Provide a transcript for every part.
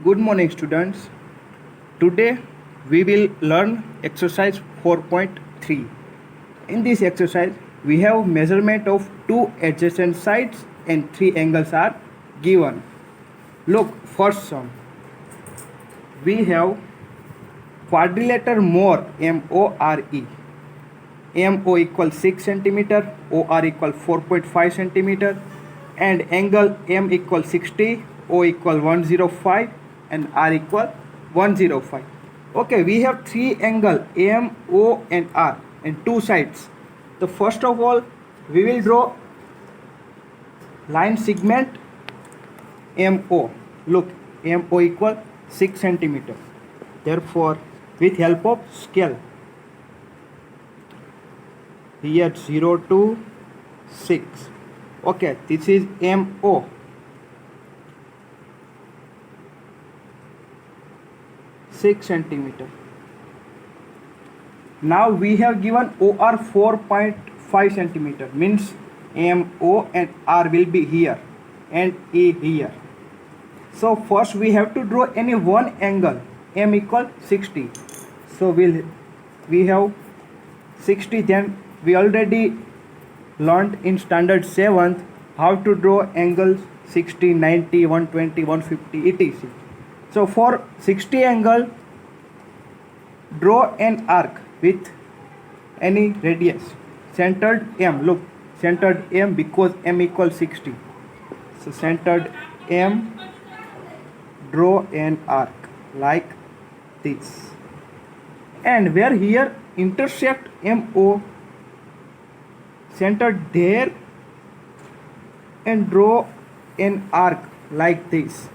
Good morning, students. Today we will learn exercise 4.3. In this exercise, we have measurement of two adjacent sides and three angles are given. Look, first sum. We have quadrilateral MORE, M-O-R-E. MO equals 6 centimeter, OR equals 4.5 centimeter, and angle M equals 60, O equals 105, and R equals 105. Okay, we have three angle M, O, and R, and two sides. So first of all, we will draw line segment MO. Look, MO equals 6 centimeter. Therefore, with help of scale, here 0 to 6. Okay, this is MO. Six centimeter. Now we have given OR 4.5 centimeter, means MO and R will be here and A here. So first we have to draw any one angle. M equal 60. So we have 60. Then we already learned in standard 7th how to draw angles 60, 90, 120, 150, etc. So for 60 angle, draw an arc with any radius. Centered M. Look, centered M because M equals 60. So centered M, draw an arc like this. And where here intersect MO, centered there and draw an arc like this.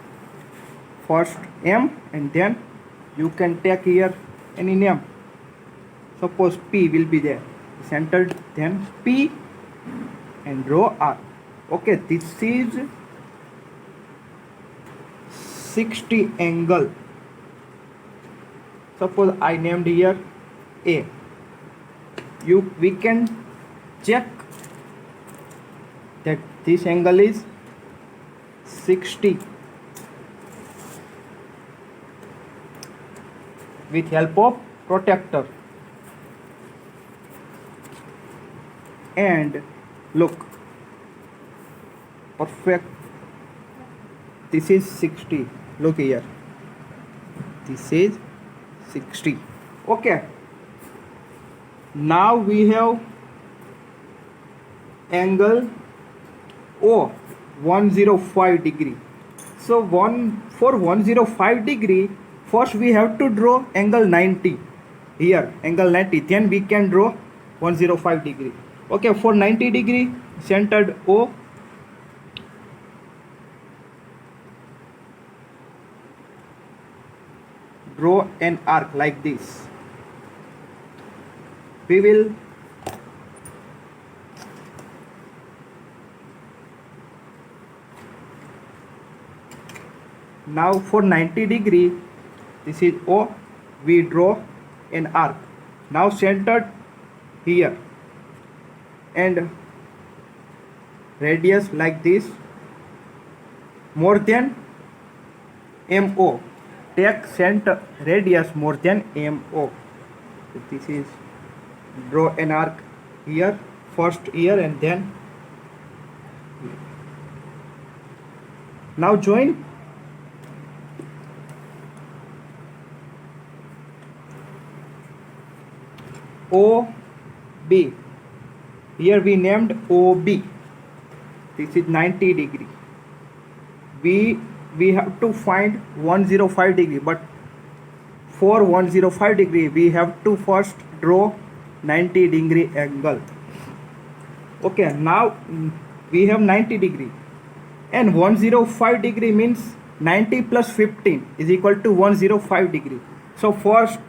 First M and then you can take here any name. Suppose P will be there. Centered then P and draw arc. Okay, this is 60 angle. Suppose I named here A. We can check that this angle is 60 with help of protractor. And look, perfect. This is 60. Look here. This is 60. Okay. Now we have angle O, 105 degree. So for 105 degree, first we have to draw angle 90 here, angle 90, then we can draw 105 degree. Okay, for 90 degree, centered O, draw an arc like this. We will now for 90 degree, this is O, we draw an arc. Now centered here and radius like this, more than MO. Take center radius more than MO. So this is draw an arc here, first here and then here. Now join OB. Here we named OB. This is 90 degree. We have to find 105 degree, but for 105 degree we have to first draw 90 degree angle. Okay, now we have 90 degree and 105 degree means 90 plus 15 is equal to 105 degree. So first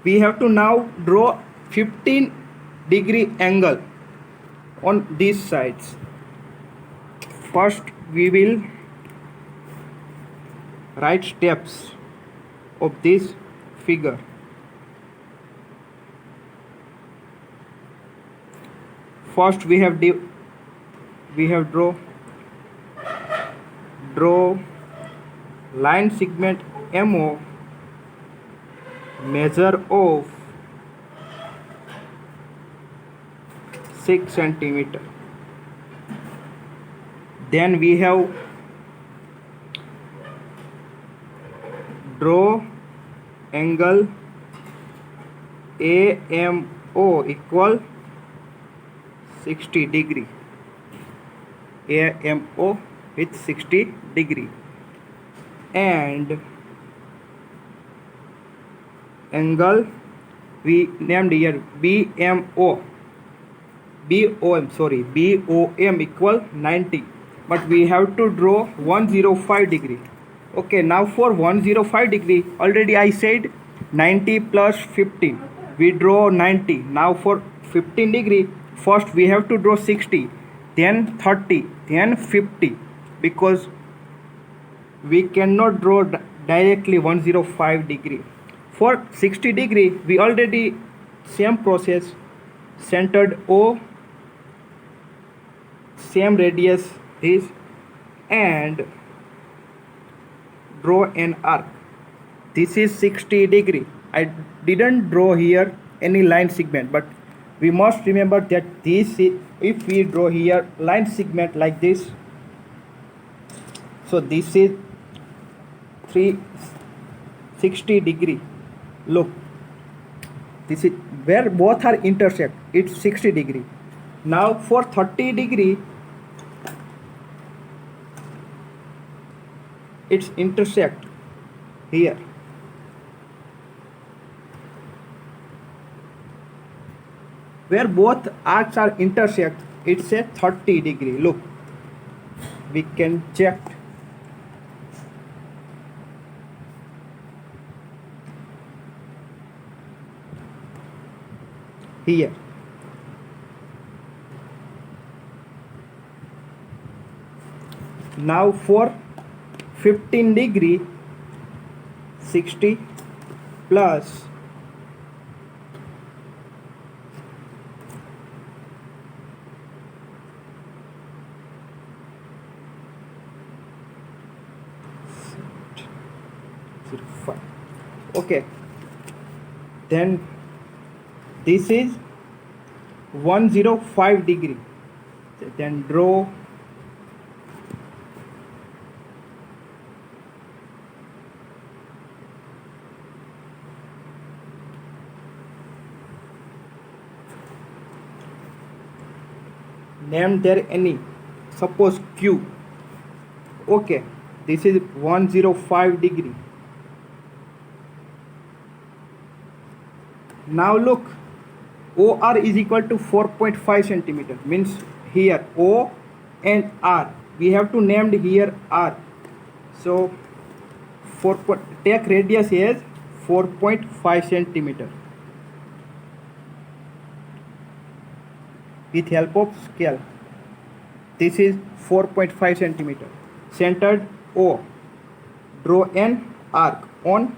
we have to now draw 15 degree angle on these sides. First we will write steps of this figure. First we have draw line segment AMO measure of 6 centimeter. Then we have draw angle AMO equal 60 degree. AMO with 60 degree, and angle we named here BOM equal 90, but we have to draw 105 degree. Okay, now for 105 degree, already I said 90 plus 15, we draw 90. Now for 15 degree, first we have to draw 60, then 30, then 50, because we cannot draw directly 105 degree. For 60 degree, we already same process, centered O, same radius this, and draw an arc. This is 60 degree. I didn't draw here any line segment, but we must remember that this is, if we draw here line segment like this, so this is 360 degree. Look, this is where both are intersect, it's 60 degree. Now for 30 degree, it's intersect here. Where both arcs are intersect, it's a 30 degree. Look, we can check. Here. Now for 15 degree, 60 plus 05. Okay, then this is 105 degree. Then draw name there any, suppose Q. Okay, this is 105 degree. Now look, OR is equal to 4.5 centimeter, means here O and R, we have to name here R. So take radius as 4.5 centimeter with help of scale. This is 4.5 centimeter. Centered O. Draw an arc on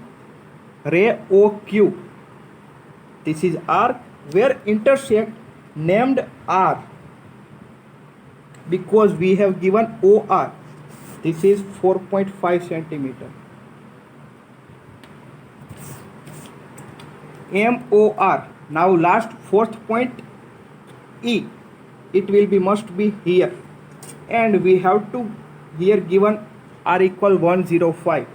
ray OQ. This is arc where intersect named R, because we have given OR. This is 4.5 centimeter. MOR. Now last fourth point E. It will be must be here, and we have to here given R equal 105.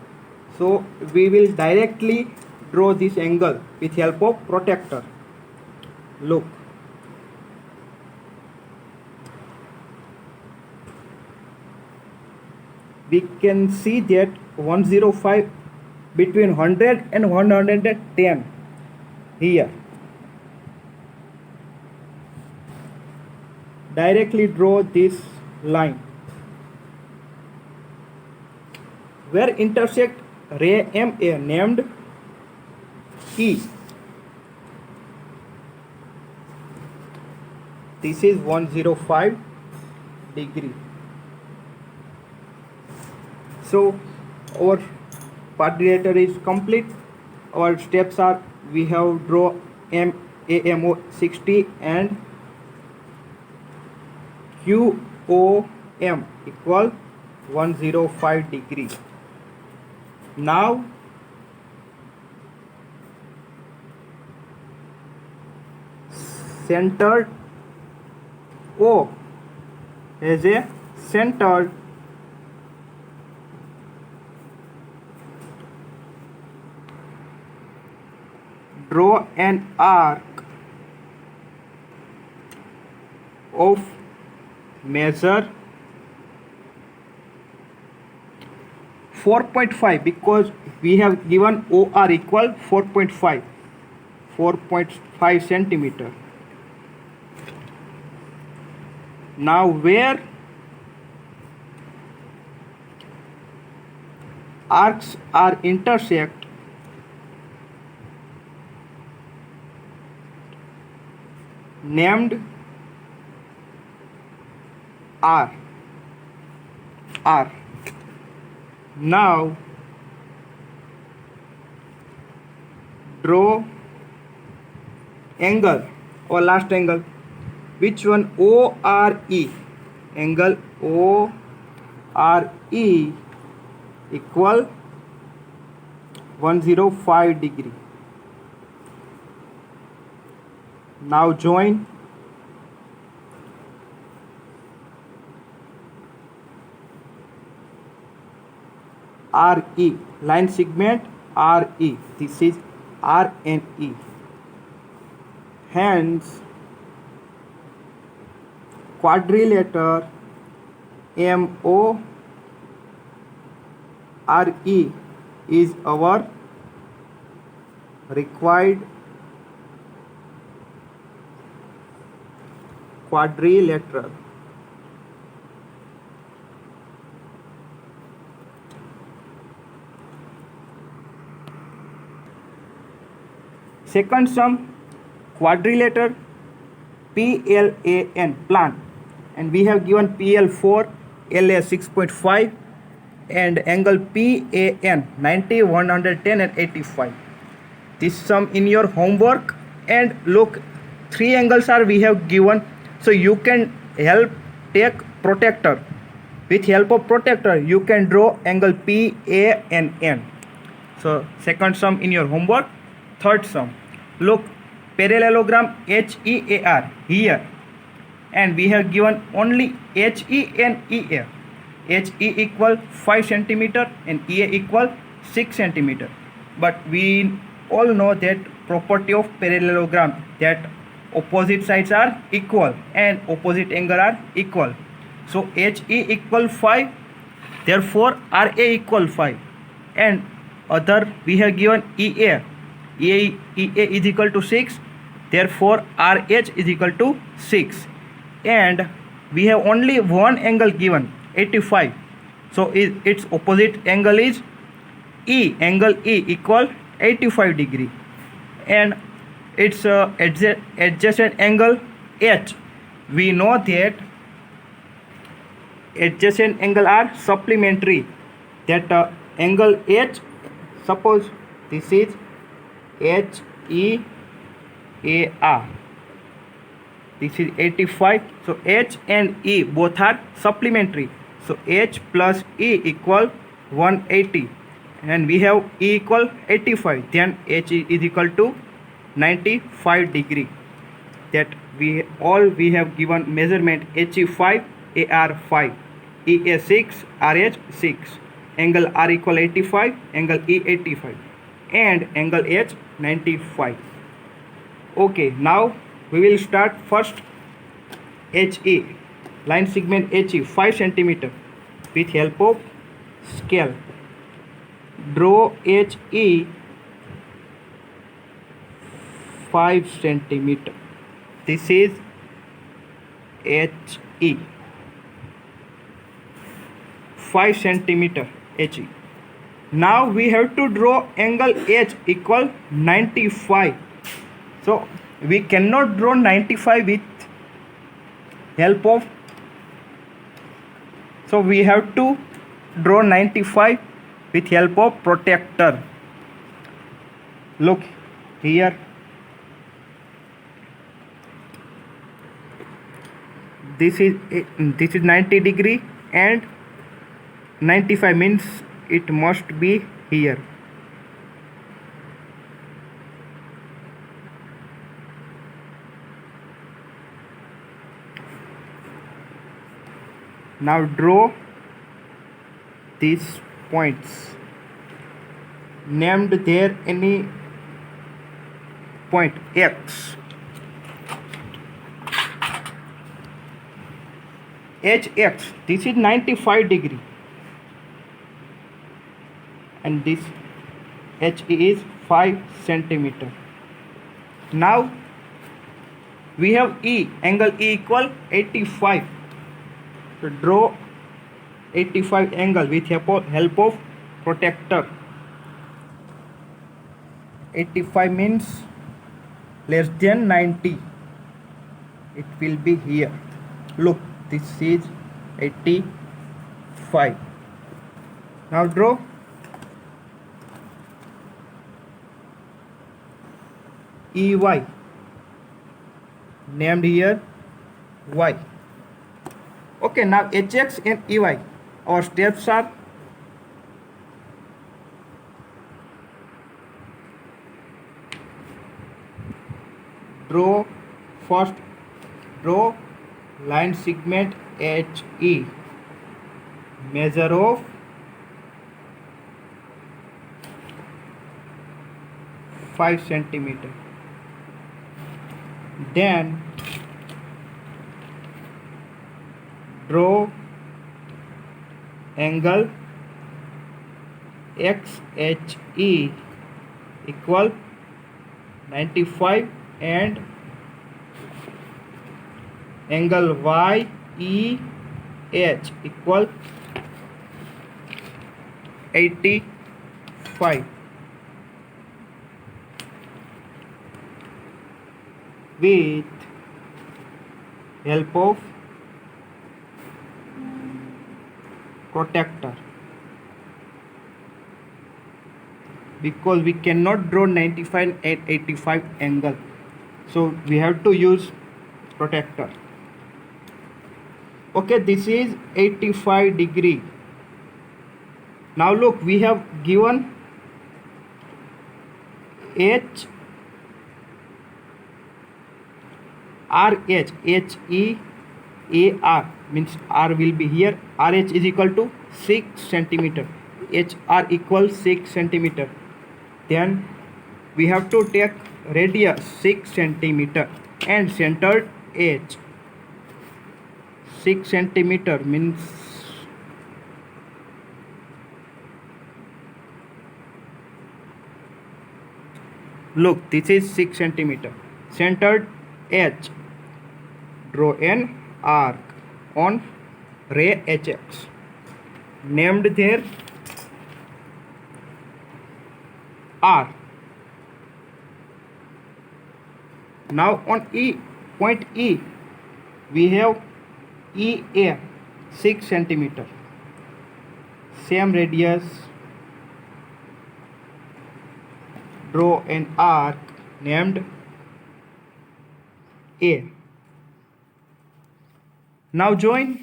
So we will directly draw this angle with help of protractor. Look, we can see that 105 between 100 and 110 here. Directly draw this line where intersect ray MA named E. This is 105 degree. So our part relator is complete. Our steps are, we have draw AMO 60 and QOM equal 105 degree. Now centered. O as a centered draw an arc of measure 4.5 because we have given OR equal 4.5 centimeter. Now where arcs are intersect, named R. Now draw angle or last angle. Which one? ORE. Angle ORE equal 105 degree. Now join RE, line segment RE. This is R and E. Hence quadrilateral MORE is our required quadrilateral. Second sum, quadrilateral PLAN, plan, and we have given PL4, LA 6.5 and angle PAN 90, 110 and 85. This sum in your homework. And look, three angles are we have given, so you can take protractor. With help of protractor you can draw angle PANN. So second sum in your homework. Third sum, look, parallelogram HEAR here, and we have given only HE and EA. HE equal 5 centimeter and EA equal 6 centimeter. But we all know that property of parallelogram, that opposite sides are equal and opposite angle are equal. So HE equal 5, therefore RA equal 5. And other we have given EA is equal to 6, therefore RH is equal to 6. And we have only one angle given, 85. So its opposite angle is E, angle E equal 85 degree. And its adjacent angle H, we know that adjacent angle are supplementary. That angle H, suppose this is HEAR, this is 85, so H and E both are supplementary, so H plus E equal 180, and we have E equal 85, then H is equal to 95 degree. That we have given measurement HE 5, AR 5, EA 6, RH 6, angle R equal 85, angle E 85, and angle H 95. Okay, now we will start first HE, line segment HE 5 centimeter. With help of scale, draw HE 5 centimeter. This is HE 5 centimeter HE. Now we have to draw angle H equal 95. So we cannot draw 95 with help of, so we have to draw 95 with help of protractor. Look here, this is 90 degree and 95 means it must be here. Now draw these points. Named there any point X. HX, this is 95 degree, and this HE is 5 centimeter. Now we have E, angle E equal 85. So draw 85 angle with help of protractor. 85 means less than 90. It will be here. Look, this is 85. Now draw EY, named here Y. Okay, now HX and EY. Our steps are: first draw line segment HE, measure of 5 centimeter. Then draw angle XHE equal 95 and angle YEH equal 85. With help of protractor, because we cannot draw 95 and 85 angle, so we have to use protractor. Okay, this is 85 degree. Now look, we have given H RH, HEAR means R will be here. RH is equal to 6 centimeter. HR equals 6 centimeter. Then we have to take radius 6 centimeter and centered H. 6 centimeter means look, this is 6 centimeter. Centered H. Draw an arc on ray HX, named there R. Now on point E, we have EA 6 centimeter. Same radius. Draw an arc named A. Now join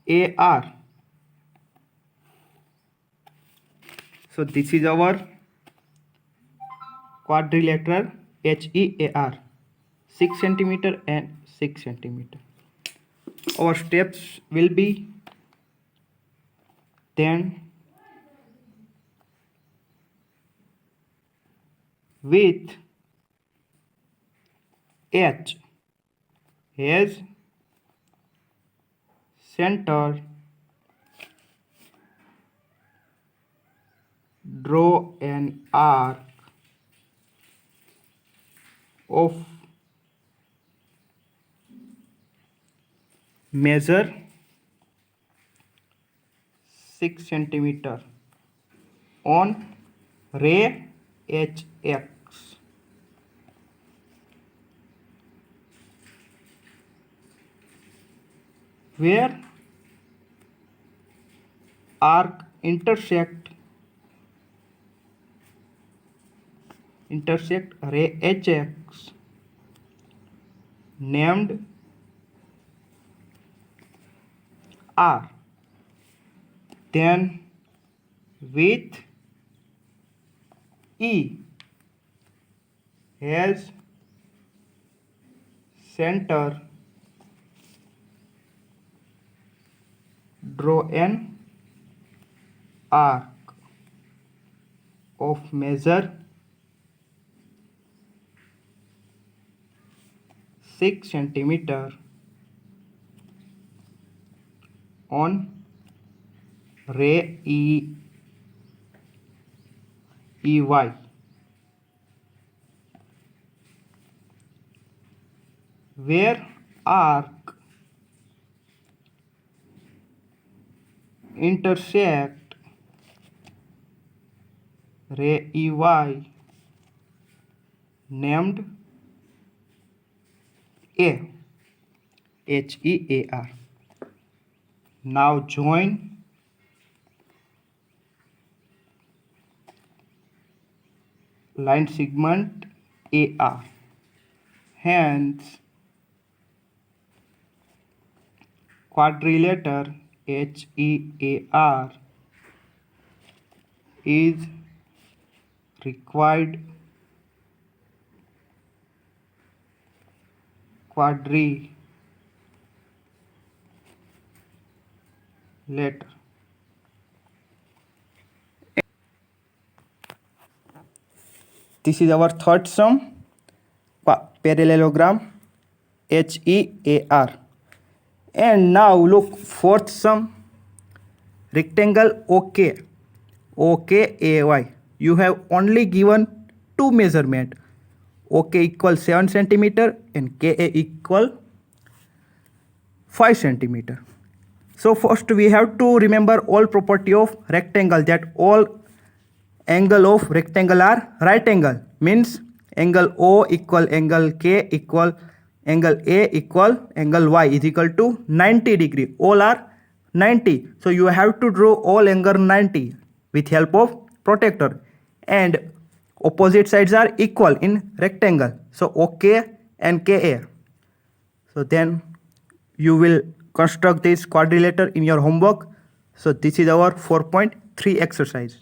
AR. So this is our quadrilateral HEAR, 6 centimeter and 6 centimeter. Our steps will be: then with H has center, draw an arc of measure 6 centimeter on ray HX. Where arc intersect ray HX, named R. Then with E has center, draw an arc of measure 6 centimeter on ray EY, where arc intersect ray EY named A, HEAR. Now join line segment AR. Hence, quadrilateral HEAR is required quadrilateral. This is our third sum, parallelogram HEAR. And now look, fourth sum, rectangle OKAY. You have only given two measurement. OK equal 7 centimeter and KA equal 5 centimeter. So first we have to remember all property of rectangle, that all angle of rectangle are right angle, means angle O equal angle K equal angle A equal angle Y is equal to 90 degree. All are 90. So you have to draw all angle 90 with help of protractor, and opposite sides are equal in rectangle. So OK and KA. So then you will construct this quadrilateral in your homework. So this is our 4.3 exercise.